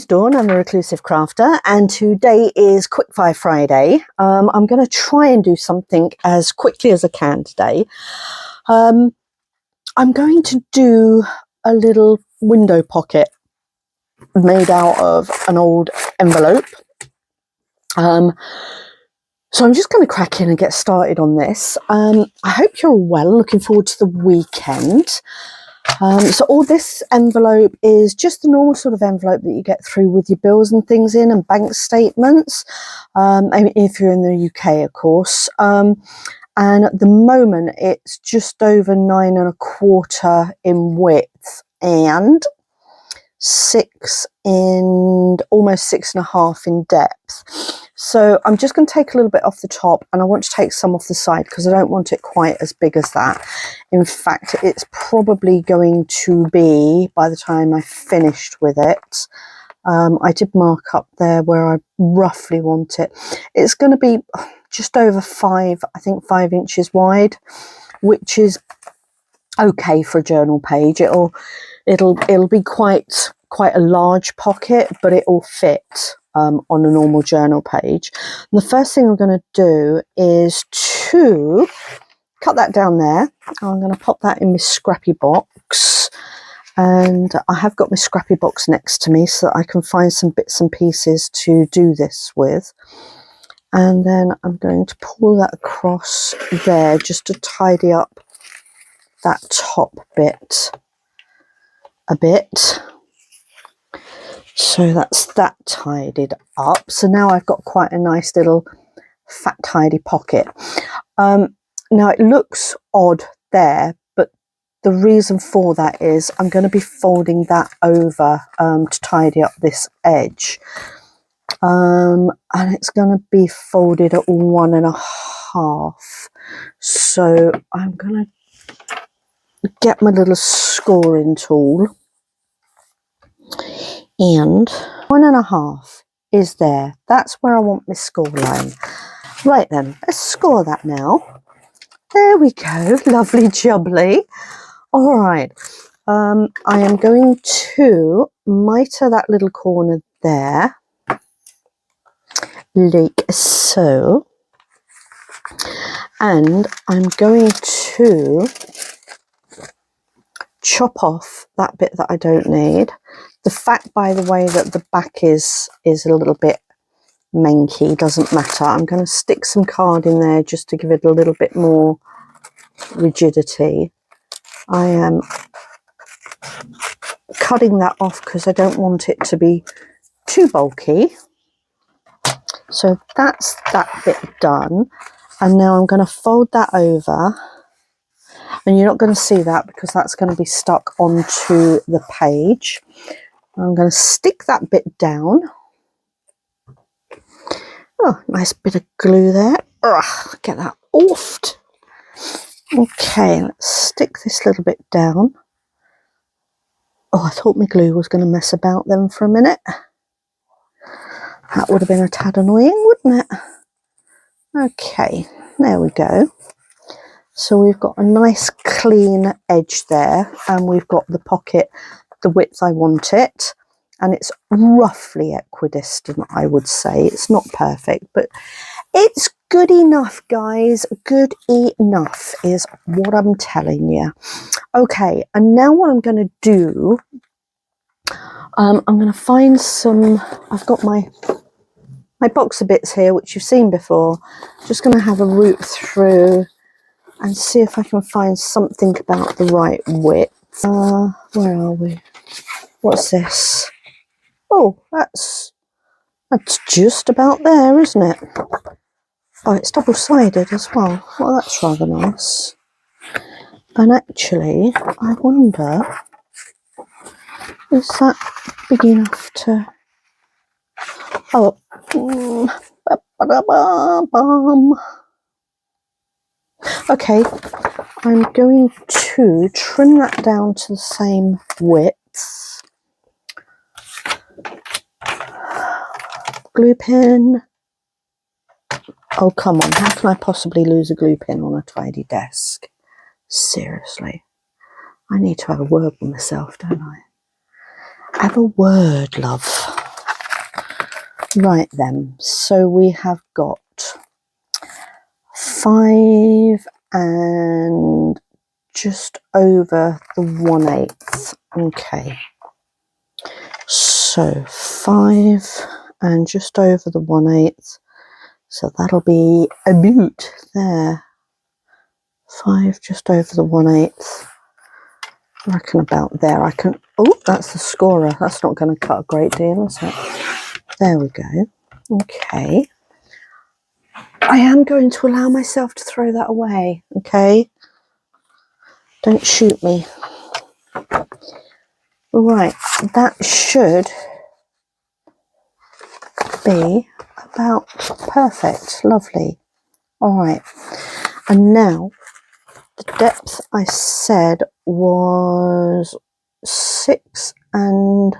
name's Dawn, I'm a reclusive crafter, and today is Quickfire Friday. I'm going to try and do something as quickly as I can today. I'm going to do a little window pocket made out of an old envelope. So I'm just going to crack in and get started on this. I hope you're all well, looking forward to the weekend. So all this envelope is just the normal sort of envelope that you get through with your bills and things in and bank statements, if you're in the UK, of course. And at the moment it's just over 9¼ in width and almost 6½ in depth. So I'm just going to take a little bit off the top, and I want to take some off the side because I don't want it quite as big as that. In fact, it's probably going to be, by the time I finished with it, I did mark up there where I roughly want it. It's going to be just over 5 inches wide, which is okay for a journal page. It'll be quite a large pocket, but it will fit on a normal journal page. And the first thing I'm going to do is to cut that down there. I'm going to pop that in my scrappy box, and I have got my scrappy box next to me so that I can find some bits and pieces to do this with. And then I'm going to pull that across there just to tidy up that top bit a bit. So that's that tidied up. So now I've got quite a nice little fat tidy pocket. Now it looks odd there, but the reason for that is I'm going to be folding that over to tidy up this edge. And it's going to be folded at 1½. So I'm going to get my little scoring tool, and 1½ is there. That's where I want my score line. Right then, let's score that now. There we go, lovely jubbly. All right, I am going to mitre that little corner there, like so, and I'm going to chop off that bit that I don't need. The fact, by the way, that the back is a little bit manky doesn't matter. I'm going to stick some card in there just to give it a little bit more rigidity. I am cutting that off because I don't want it to be too bulky. So that's that bit done. And now I'm going to fold that over. And you're not going to see that because that's going to be stuck onto the page. I'm going to stick that bit down. Oh, nice bit of glue there. Ugh, get that off. Okay, let's stick this little bit down. Oh, I thought my glue was going to mess about then for a minute. That would have been a tad annoying, wouldn't it? Okay, there we go. So we've got a nice clean edge there, and we've got the pocket the width I want it, and it's roughly equidistant, I would say. It's not perfect, but it's good enough, guys. Good enough is what I'm telling you. Okay, and now what I'm going to do, I'm going to find some, I've got my box of bits here, which you've seen before. Just going to have a root through and see if I can find something about the right width. Where are we? What's this? Oh, that's just about there, isn't it? Oh, it's double-sided as well. Well, that's rather nice. And actually, I wonder, is that big enough to... Oh, okay, I'm going to trim that down to the same width. Glue pin. Oh, come on, how can I possibly lose a glue pin on a tidy desk? Seriously. I need to have a word with myself, don't I? Have a word, love. Right then, so we have got 5 and just over the 1/8. Okay, so 5 and just over the 1/8. So that'll be a boot there. 5 just over the 1/8. I reckon about there. I can. Oh, that's the scorer. That's not going to cut a great deal, is it? There we go. Okay. I am going to allow myself to throw that away. Okay. Don't shoot me. Right. That should be about perfect. Lovely. All right. And now the depth I said was 6 and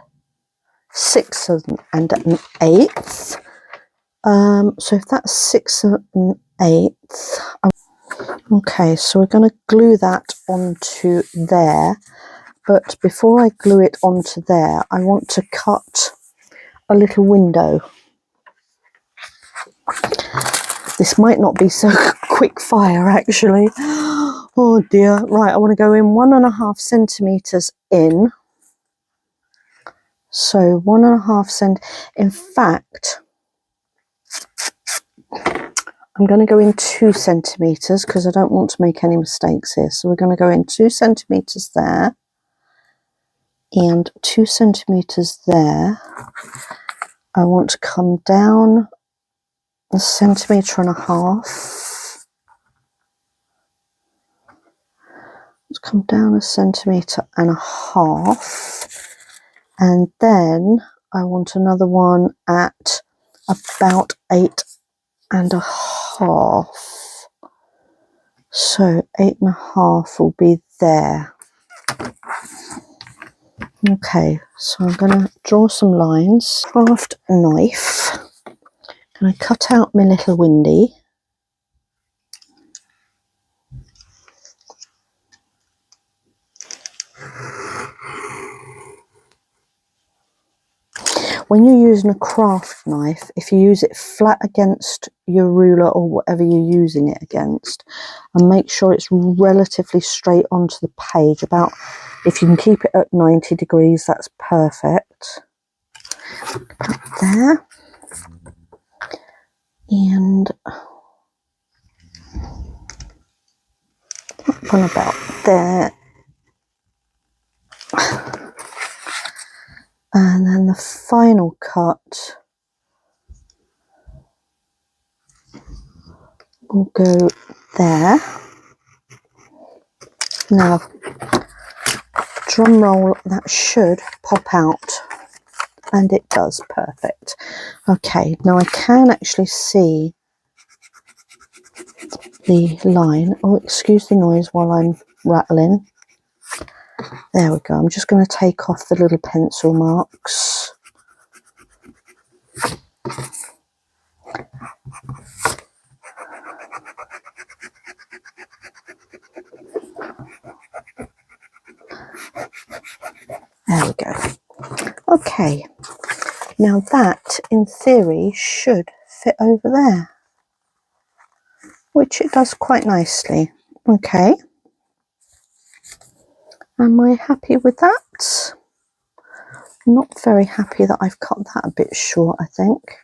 6 1/8. So if that's 6 1/8, okay, so we're going to glue that onto there. But before I glue it onto there, I want to cut a little window. This might not be so quick fire, actually. Oh dear. Right, I want to go in 1.5 centimeters in. So 1.5 cent. In fact, I'm going to go in 2 centimeters because I don't want to make any mistakes here. So we're going to go in 2 centimeters there and 2 centimeters there. I want to come down 1.5 centimeters. Let's come down 1.5 centimeters, and then I want another one at about 8.5. So 8.5 will be there. Okay, so I'm going to draw some lines. Craft knife. Going to cut out my little windy. When you're using a craft knife, if you use it flat against your ruler or whatever you're using it against, and make sure it's relatively straight onto the page, about, if you can keep it at 90 degrees, that's perfect. Up there. And that one about there. And then the final cut will go there. Now, drum roll, that should pop out, and it does. Perfect. Okay, now I can actually see the line. Oh, excuse the noise while I'm rattling. There we go. I'm just going to take off the little pencil marks. There we go. Okay, now that in theory should fit over there, which it does quite nicely. Okay, am I happy with that? Not very happy that I've cut that a bit short, I think.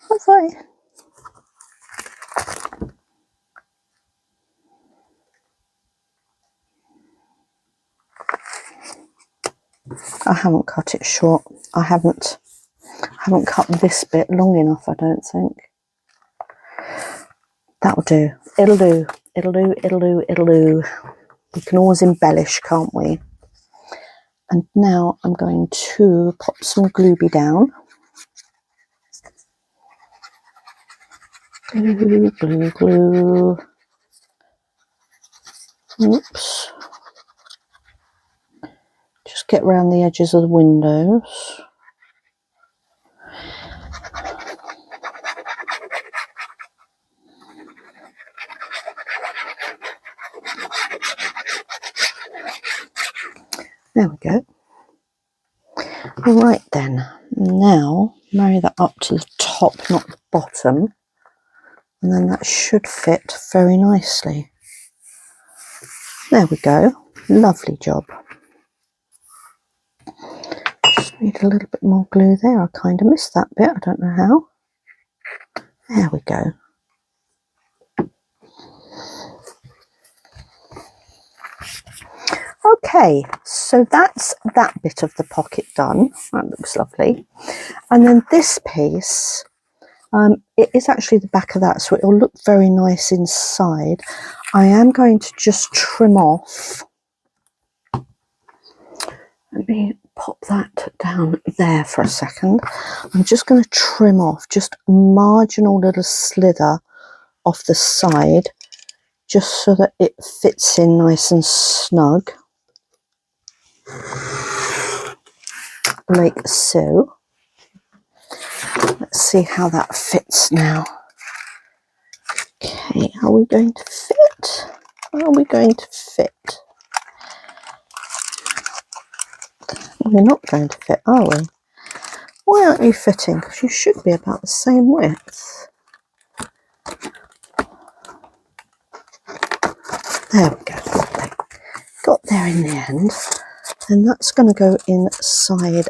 Have I? I haven't cut it short. I haven't cut this bit long enough, I don't think. That'll do. It'll do. It'll do. It'll do. It'll do. We can always embellish, can't we? And now I'm going to pop some glooby down. Glue, glue, glue. Oops. Just get around the edges of the windows. There we go. Right then, Now marry that up to the top, not the bottom, and then that should fit very nicely. There we go, lovely job. Just need a little bit more glue there. I kind of missed that bit, I don't know how. There we go. Okay, so that's that bit of the pocket done. That looks lovely. And then this piece, it is actually the back of that, so it will look very nice inside. I am going to just trim off. Let me pop that down there for a second. I'm just going to trim off just a marginal little slither off the side, just so that it fits in nice and snug, like so. Let's see how that fits now. Okay, are we going to fit? Are we going to fit? We're not going to fit, are we? Why aren't you fitting? Because you should be about the same width. There we go. Got there in the end. And that's going to go inside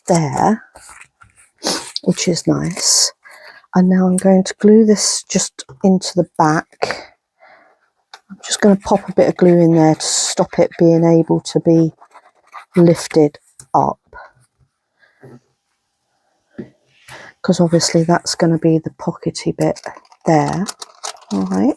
there, which is nice. And now I'm going to glue this just into the back. I'm just going to pop a bit of glue in there to stop it being able to be lifted up, because obviously that's going to be the pockety bit there. All right.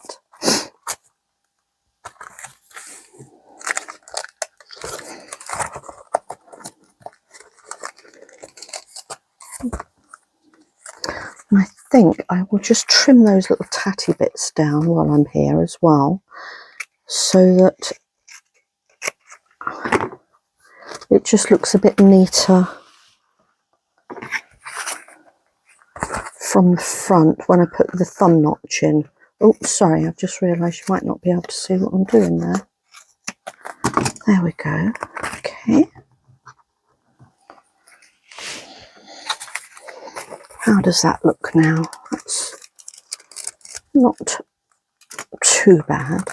And I think I will just trim those little tatty bits down while I'm here as well, so that it just looks a bit neater from the front when I put the thumb notch in. Oh, sorry, I've just realised you might not be able to see what I'm doing there. There we go. Okay. How does that look now? That's not too bad.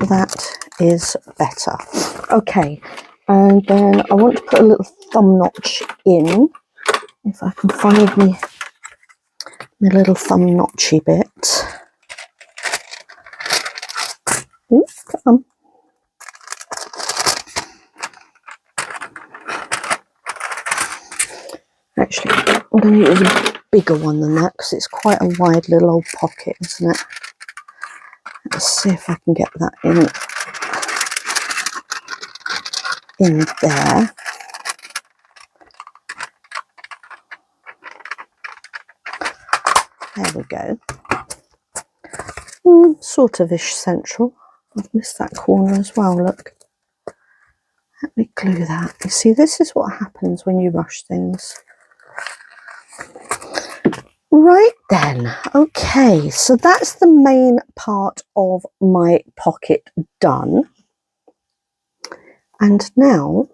That is better. Okay, and then I want to put a little thumb notch in. If I can find my little thumb notchy bit. Ooh, come on. Actually, I'm going to use a bigger one than that because it's quite a wide little old pocket, isn't it? Let's see if I can get that in there. There we go. Sort of ish central. I've missed that corner as well, look. Let me glue that. You see, this is what happens when you rush things. Right then, okay, so that's the main part of my pocket done. And now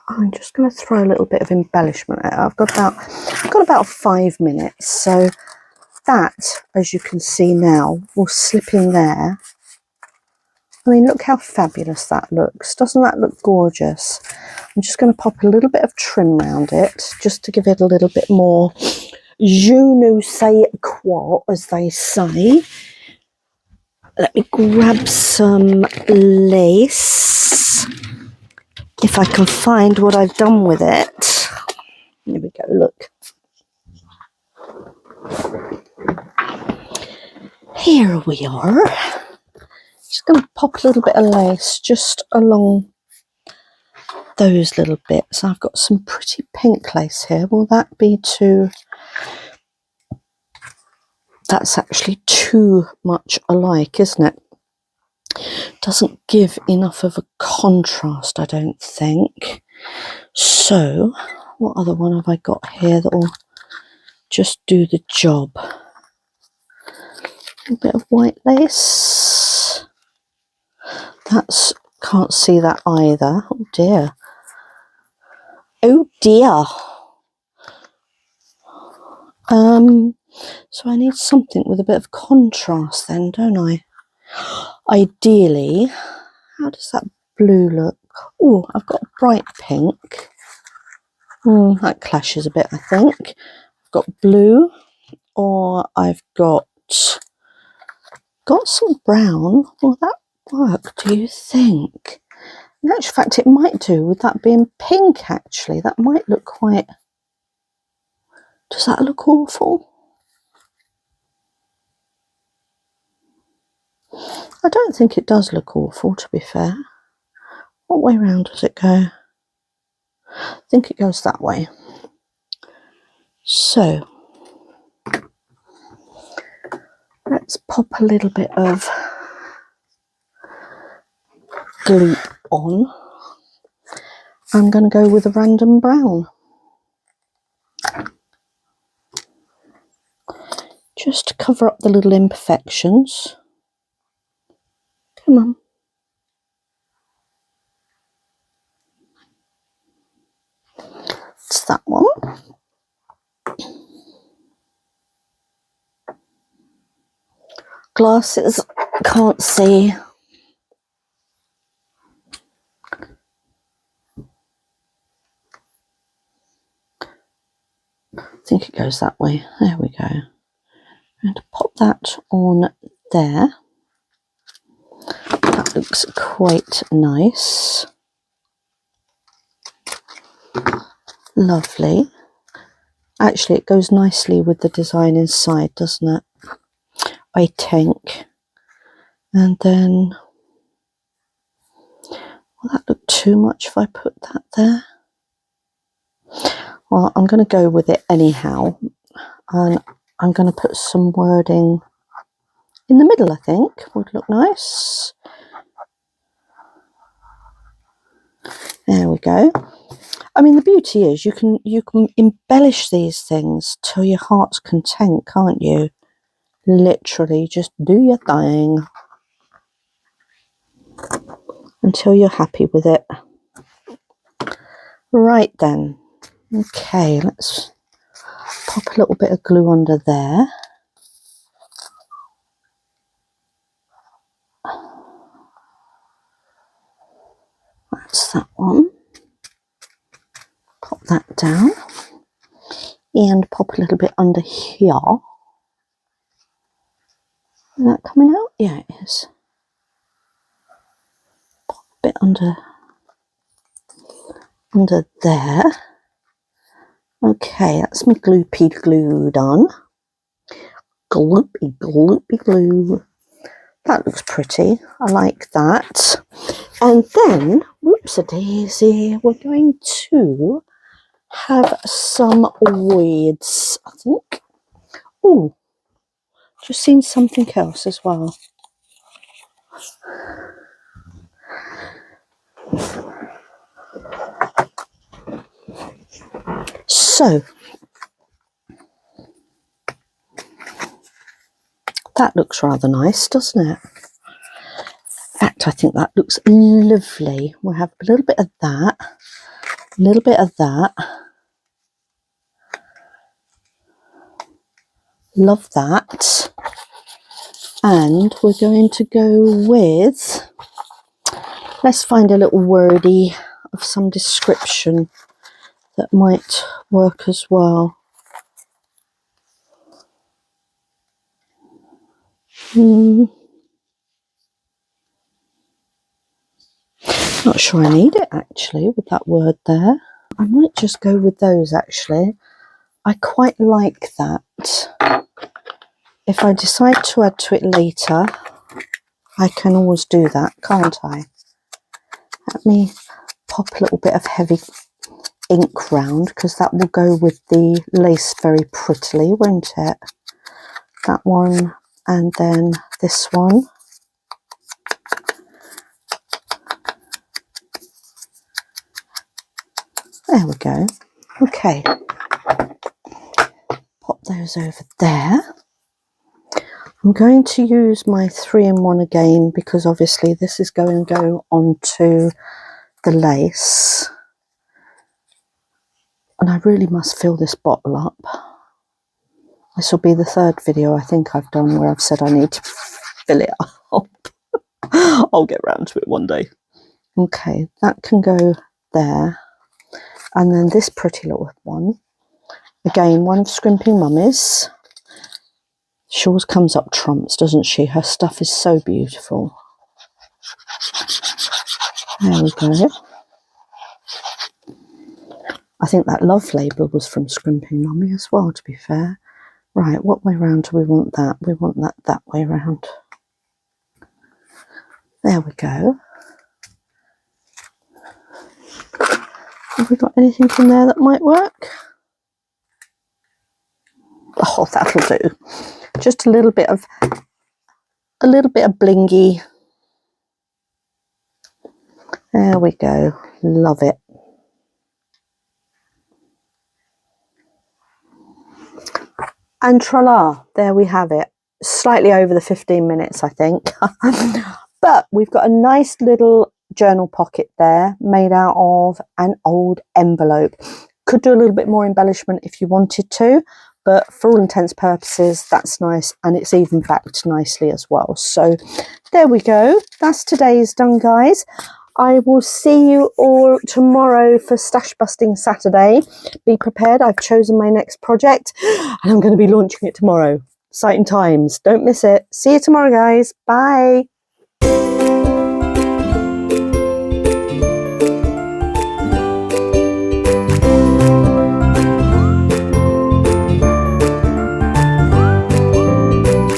I'm just going to throw a little bit of embellishment at it. I've got about 5 minutes, so that, as you can see now, will slip in there. I mean, look how fabulous that looks. Doesn't that look gorgeous? I'm just going to pop a little bit of trim around it, just to give it a little bit more je ne sais quoi, as they say. Let me grab some lace, if I can find what I've done with it. Here we go, look. Here we are. Just going to pop a little bit of lace just along those little bits. I've got some pretty pink lace here. Will that be too... That's actually too much alike, isn't it? Doesn't give enough of a contrast, I don't think. So, what other one have I got here that will just do the job? A bit of white lace. That's, can't see that either. Oh dear. Oh dear. So I need something with a bit of contrast then, don't I? Ideally, how does that blue look? Oh, I've got bright pink. That clashes a bit, I think. I've got blue, or I've got some brown. Will that work, do you think? In actual fact, it might do with that being pink, actually. That might look quite... Does that look awful? I don't think it does look awful, to be fair. What way round does it go? I think it goes that way. So, let's pop a little bit of glue on. I'm going to go with a random brown. Just to cover up the little imperfections. Come on. It's that one. Glasses, can't see. I think it goes that way. There we go. I'm going to pop that on there. That looks quite nice. Lovely. Actually, it goes nicely with the design inside, doesn't it? I think. And then, will that look too much if I put that there? Well, I'm going to go with it anyhow. And I'm going to put some wording in the middle, I think. Would look nice. There we go. I mean, the beauty is you can embellish these things till your heart's content, can't you? Literally, just do your thing until you're happy with it. Right then. Okay, let's pop a little bit of glue under there. That's that one. Pop that down. And pop a little bit under here. Is that coming out? Yeah, it is. Pop a bit under there. Okay, that's my gloopy glue done. Gloopy glue. That looks pretty. I like that. And then, whoops-a-daisy, we're going to have some weeds, I think. Oh, just seen something else as well. So, that looks rather nice, doesn't it? In fact, I think that looks lovely. We'll have a little bit of that, a little bit of that. Love that. And we're going to go with, let's find a little wordy of some description that might work as well. Not sure I need it actually with that word there. I might just go with those actually. I quite like that. If I decide to add to it later, I can always do that, can't I? Let me pop a little bit of heavy ink round because that will go with the lace very prettily, won't it? That one, and then this one. There we go. Okay. Pop those over there. I'm going to use my 3-in-1 again, because obviously this is going to go onto the lace. And I really must fill this bottle up. This will be the 3rd video I think I've done where I've said I need to fill it up. I'll get round to it one day. Okay, that can go there. And then this pretty little one. Again, one of Scrimping Mummy's. She always comes up trumps, doesn't she? Her stuff is so beautiful. There we go. I think that love label was from Scrimping Mummy as well, to be fair. Right, what way round do we want that? We want that way round. There we go. Have we got anything in there that might work? Oh, that'll do. Just a little bit of blingy. There we go. Love it. And tra-la, there we have it. Slightly over the 15 minutes, I think. But we've got a nice little journal pocket there made out of an old envelope. Could do a little bit more embellishment if you wanted to, but for all intents and purposes, that's nice, and it's even backed nicely as well. So there we go. That's today's done, guys. I will see you all tomorrow for Stash Busting Saturday. Be prepared. I've chosen my next project and I'm going to be launching it tomorrow. Exciting times. Don't miss it. See you tomorrow, guys. Bye.